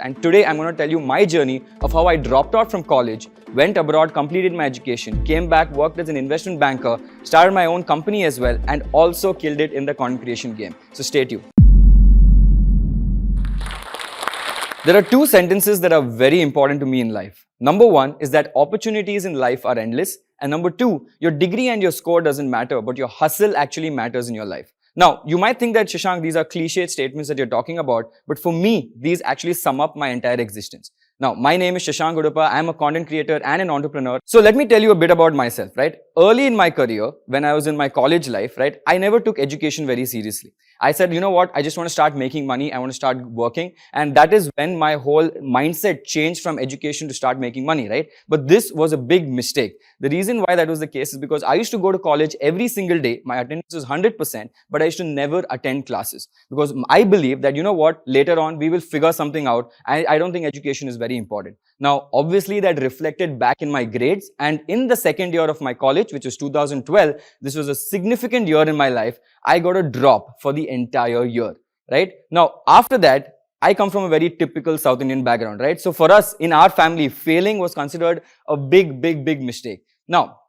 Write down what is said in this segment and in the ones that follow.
and today I'm going to tell you my journey of how I dropped out from college, went abroad, completed my education, came back, worked as an investment banker, started my own company as well, and also killed it in the content creation game. So stay tuned. There are two sentences that are very important to me in life. Number one is that opportunities in life are endless. And number two, your degree and your score doesn't matter, but your hustle actually matters in your life. Now, you might think that, Shashank, these are cliched statements that you're talking about, but for me, these actually sum up my entire existence. Now, my name is Shashank Udupa. I'm a content creator and an entrepreneur. So let me tell you a bit about myself, right? Early in my career, when I was in my college life, right, I never took education very seriously. I said, you know what, I just want to start making money. I want to start working. And that is when my whole mindset changed from education to start making money, right? But this was a big mistake. The reason why that was the case is because I used to go to college every single day. My attendance was 100%, but I used to never attend classes because I believe that, you know what, later on we will figure something out. I don't think education is very important. Now, obviously that reflected back in my grades, and in the second year of my college, which was 2012, this was a significant year in my life. I got a drop for the entire year, right? Now, after that, I come from a very typical South Indian background, right? So for us, in our family, failing was considered a big mistake. Now,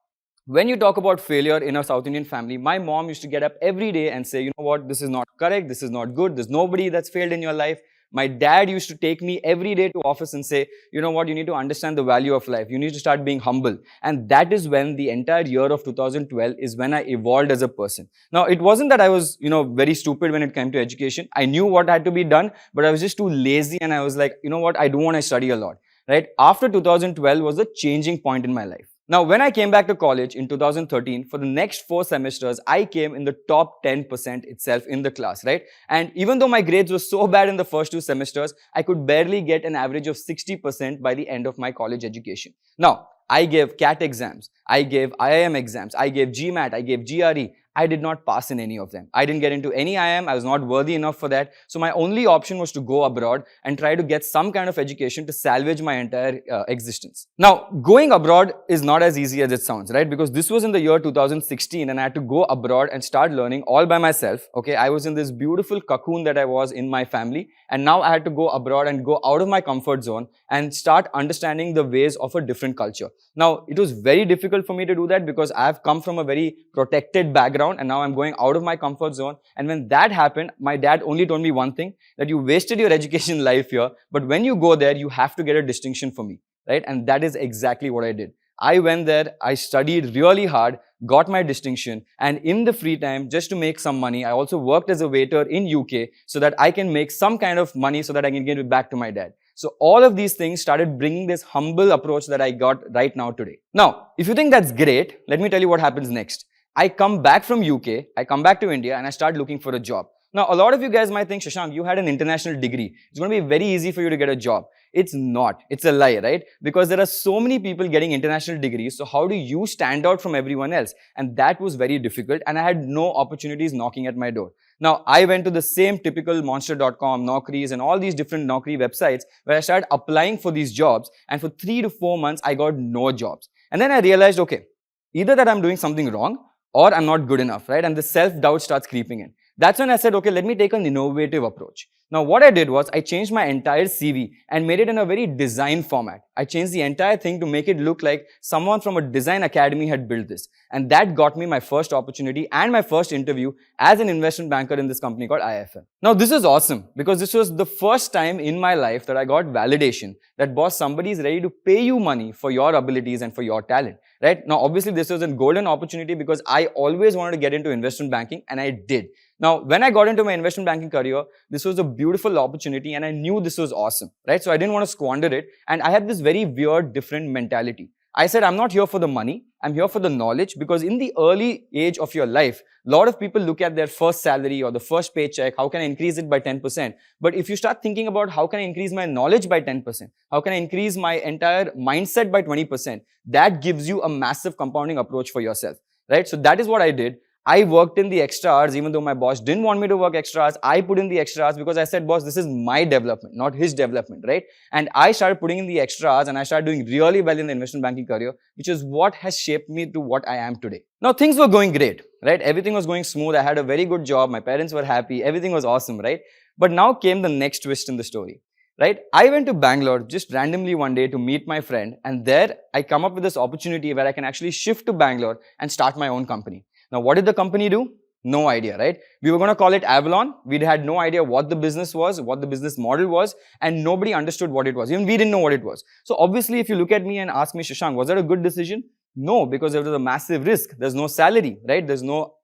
when you talk about failure in a South Indian family, my mom used to get up every day and say, you know what, this is not correct, this is not good, there's nobody that's failed in your life. My dad used to take me every day to office and say, you know what, you need to understand the value of life. You need to start being humble. And that is when the entire year of 2012 is when I evolved as a person. Now, it wasn't that I was, very stupid when it came to education. I knew what had to be done, but I was just too lazy and I was like, you know what, I don't want to study a lot, right? After 2012 was a changing point in my life. Now, when I came back to college in 2013, for the next 4 semesters, I came in the top 10% itself in the class, right? And even though my grades were so bad in the first 2 semesters, I could barely get an average of 60% by the end of my college education. Now, I gave CAT exams, I gave IIM exams, I gave GMAT, I gave GRE. I did not pass in any of them. I didn't get into any IIM. I was not worthy enough for that. So my only option was to go abroad and try to get some kind of education to salvage my entire existence. Now, going abroad is not as easy as it sounds, right? Because this was in the year 2016 and I had to go abroad and start learning all by myself. Okay, I was in this beautiful cocoon that I was in my family, and now I had to go abroad and go out of my comfort zone and start understanding the ways of a different culture. Now, it was very difficult for me to do that because I have come from a very protected background, and now I'm going out of my comfort zone. And when that happened, my dad only told me one thing, that you wasted your education life here, but when you go there, you have to get a distinction for me, right? And that is exactly what I did. I went there, I studied really hard, got my distinction, and in the free time, just to make some money, I also worked as a waiter in UK so that I can make some kind of money so that I can give it back to my dad. So all of these things started bringing this humble approach that I got right now today. Now, if you think that's great, let me tell you what happens next. I come back from UK, I come back to India, and I start looking for a job. Now, a lot of you guys might think, Shashank, you had an international degree. It's going to be very easy for you to get a job. It's not. It's a lie, right? Because there are so many people getting international degrees. So how do you stand out from everyone else? And that was very difficult, and I had no opportunities knocking at my door. Now, I went to the same typical monster.com, Naukris, and all these different Naukri websites where I started applying for these jobs, and for 3 to 4 months, I got no jobs. And then I realized, okay, either that I'm doing something wrong or I'm not good enough, right? And the self-doubt starts creeping in. That's when I said, okay, let me take an innovative approach. Now, what I did was I changed my entire CV and made it in a very design format. I changed the entire thing to make it look like someone from a design academy had built this. And that got me my first opportunity and my first interview as an investment banker in this company called IIFL. Now, this is awesome because this was the first time in my life that I got validation that, boss, somebody is ready to pay you money for your abilities and for your talent, right? Now, obviously, this was a golden opportunity because I always wanted to get into investment banking, and I did. Now, when I got into my investment banking career, this was a beautiful opportunity and I knew this was awesome, right? So I didn't want to squander it, and I had this very weird, different mentality. I said, I'm not here for the money, I'm here for the knowledge, because in the early age of your life, a lot of people look at their first salary or the first paycheck, how can I increase it by 10%? But if you start thinking about how can I increase my knowledge by 10%, how can I increase my entire mindset by 20%, that gives you a massive compounding approach for yourself, right? So that is what I did. I worked in the extra hours, even though my boss didn't want me to work extra hours. I put in the extra hours because I said, boss, this is my development, not his development, right? And I started putting in the extra hours and I started doing really well in the investment banking career, which is what has shaped me to what I am today. Now, things were going great, right? Everything was going smooth. I had a very good job. My parents were happy. Everything was awesome, right? But now came the next twist in the story. right? I went to Bangalore just randomly one day to meet my friend, and there I come up with this opportunity where I can actually shift to Bangalore and start my own company. Now, what did the company do? No idea, right? We were going to call it Avalon. We had no idea what the business was, what the business model was, and nobody understood what it was. Even we didn't know what it was. So obviously, if you look at me and ask me, Shashank, was that a good decision? No, because there was a massive risk. There's no salary, right? There's no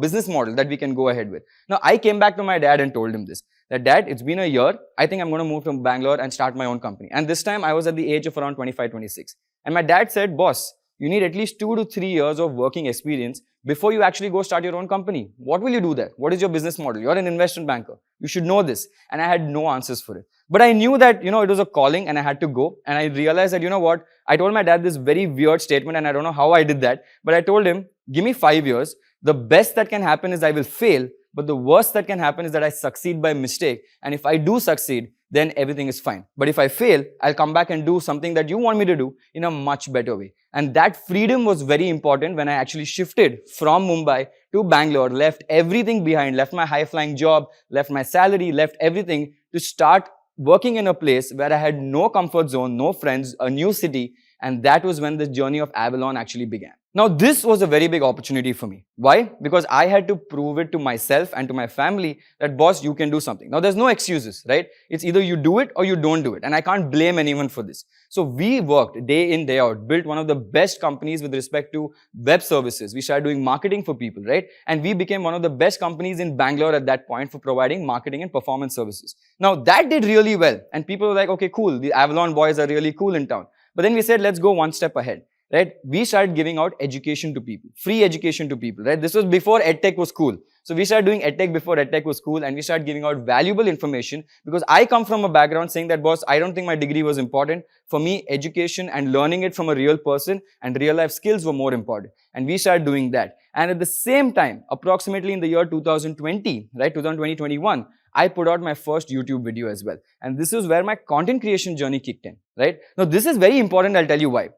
business model that we can go ahead with. Now, I came back to my dad and told him this, that dad, it's been a year. I think I'm going to move to Bangalore and start my own company. And this time I was at the age of around 25, 26. And my dad said, boss, you need at least 2 to 3 years of working experience before you actually go start your own company. What will you do there? What is your business model? You're an investment banker. You should know this. And I had no answers for it. But I knew that, it was a calling and I had to go. And I realized that, what? I told my dad this very weird statement and I don't know how I did that. But I told him, give me 5 years. The best that can happen is I will fail. But the worst that can happen is that I succeed by mistake. And if I do succeed, then everything is fine. But if I fail, I'll come back and do something that you want me to do in a much better way. And that freedom was very important when I actually shifted from Mumbai to Bangalore, left everything behind, left my high-flying job, left my salary, left everything to start working in a place where I had no comfort zone, no friends, a new city. And that was when the journey of Avalon actually began. Now, this was a very big opportunity for me. Why? Because I had to prove it to myself and to my family that, boss, you can do something. Now, there's no excuses, right? It's either you do it or you don't do it. And I can't blame anyone for this. So we worked day in, day out, built one of the best companies with respect to web services. We started doing marketing for people, right? And we became one of the best companies in Bangalore at that point for providing marketing and performance services. Now, that did really well. And people were like, okay, cool. The Avalon boys are really cool in town. But then we said, let's go one step ahead. Right? We started giving out education to people, free education to people, right? This was before EdTech was cool. So we started doing EdTech before EdTech was cool, and we started giving out valuable information because I come from a background saying that, boss, I don't think my degree was important. For me, education and learning it from a real person and real life skills were more important. And we started doing that. And at the same time, approximately in the year 2020, right? 2020-21, I put out my first YouTube video as well. And this is where my content creation journey kicked in, right? Now, this is very important. I'll tell you why.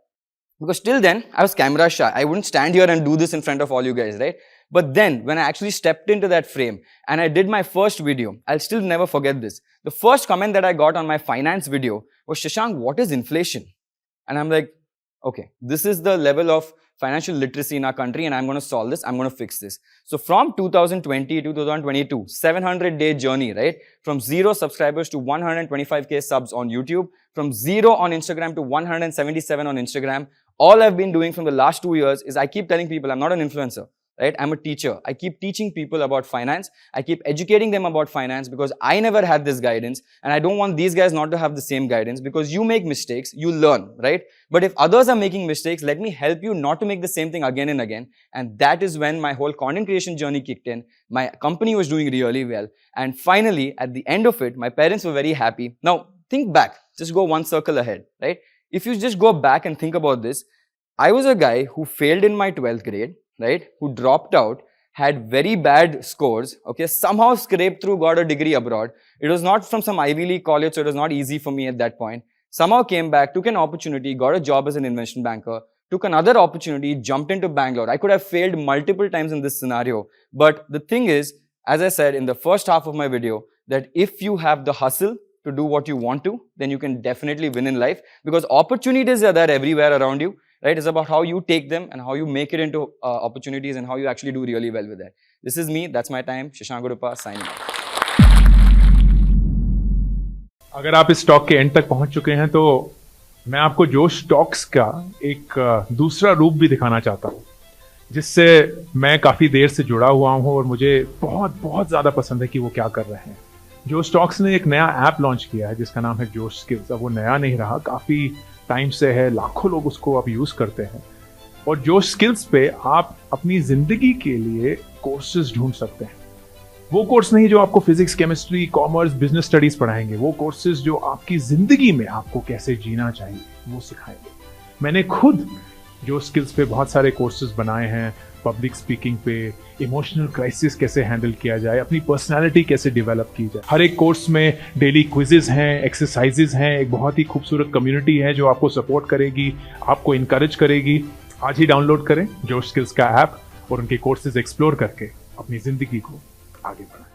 Because till then, I was camera shy. I wouldn't stand here and do this in front of all you guys, right? But then, when I actually stepped into that frame and I did my first video, I'll still never forget this. The first comment that I got on my finance video was, Shashank, what is inflation? And I'm like, okay, this is the level of financial literacy in our country and I'm going to solve this. I'm going to fix this. So from 2020 to 2022, 700-day journey, right? From 0 subscribers to 125K subs on YouTube, from 0 on Instagram to 177 on Instagram. All I've been doing from the last 2 years is I keep telling people I'm not an influencer, right? I'm a teacher. I keep teaching people about finance. I keep educating them about finance because I never had this guidance and I don't want these guys not to have the same guidance because you make mistakes, you learn, right? But if others are making mistakes, let me help you not to make the same thing again and again. And that is when my whole content creation journey kicked in. My company was doing really well. And finally, at the end of it, my parents were very happy. Now, think back. Just go one circle ahead, right? If you just go back and think about this, I was a guy who failed in my 12th grade, right? Who dropped out, had very bad scores, okay? Somehow scraped through, got a degree abroad. It was not from some Ivy League college, so it was not easy for me at that point. Somehow came back, took an opportunity, got a job as an investment banker, took another opportunity, jumped into Bangalore. I could have failed multiple times in this scenario. But the thing is, as I said in the first half of my video, that if you have the hustle to do what you want to, then you can definitely win in life because opportunities are there everywhere around you, right? It's about how you take them and how you make it into opportunities and how you actually do really well with that. This is me. That's my time. Shashank Udupa signing off. अगर आप इस stock के and तक पहुंच चुके हैं तो मैं आपको जोश स्टॉक्स का एक दूसरा रूप भी दिखाना चाहता हूं जिससे मैं काफ़ी देर से जुड़ा हुआ हूं और मुझे बहुत बहुत ज़्यादा पसंद है कि वो क्या कर रहे हैं। जोश स्टॉक्स ने एक नया ऐप लॉन्च किया है जिसका नाम है जोश स्किल्स। अब वो नया नहीं रहा, काफ़ी टाइम से है, लाखों लोग उसको अब यूज़ करते हैं। और जोश स्किल्स पे आप अपनी ज़िंदगी के लिए कोर्सेज ढूंढ सकते हैं। वो कोर्स नहीं जो आपको physics, chemistry, commerce, business studies पढ़ाएंगे, वो कोर्सेज जो आपकी जिंदगी में आपको कैसे जीना चाहिए वो सिखाएंगे। मैंने खुद जो स्किल्स पे बहुत सारे कोर्सेज बनाए हैं, पब्लिक स्पीकिंग पे, इमोशनल क्राइसिस कैसे हैंडल किया जाए, अपनी पर्सनालिटी कैसे डेवलप की जाए। हर एक कोर्स में डेली क्विजेज हैं, एक्सरसाइजेज हैं, एक बहुत ही खूबसूरत कम्युनिटी है जो आपको सपोर्ट करेगी, आपको इनकरेज करेगी। आज ही डाउनलोड करें जोश स्किल्स का ऐप और उनके कोर्सेज एक्सप्लोर करके अपनी जिंदगी को आगे बढ़ाएं।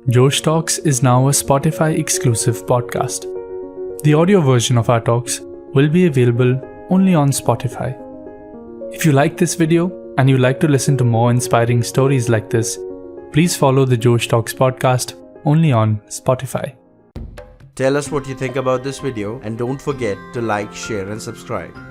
Josh Talks is now a Spotify exclusive podcast. The audio version of our talks will be available only on Spotify. If you like this video and you like to listen to more inspiring stories like this, please follow the Josh Talks podcast only on Spotify. Tell us what you think about this video and don't forget to like, share and subscribe.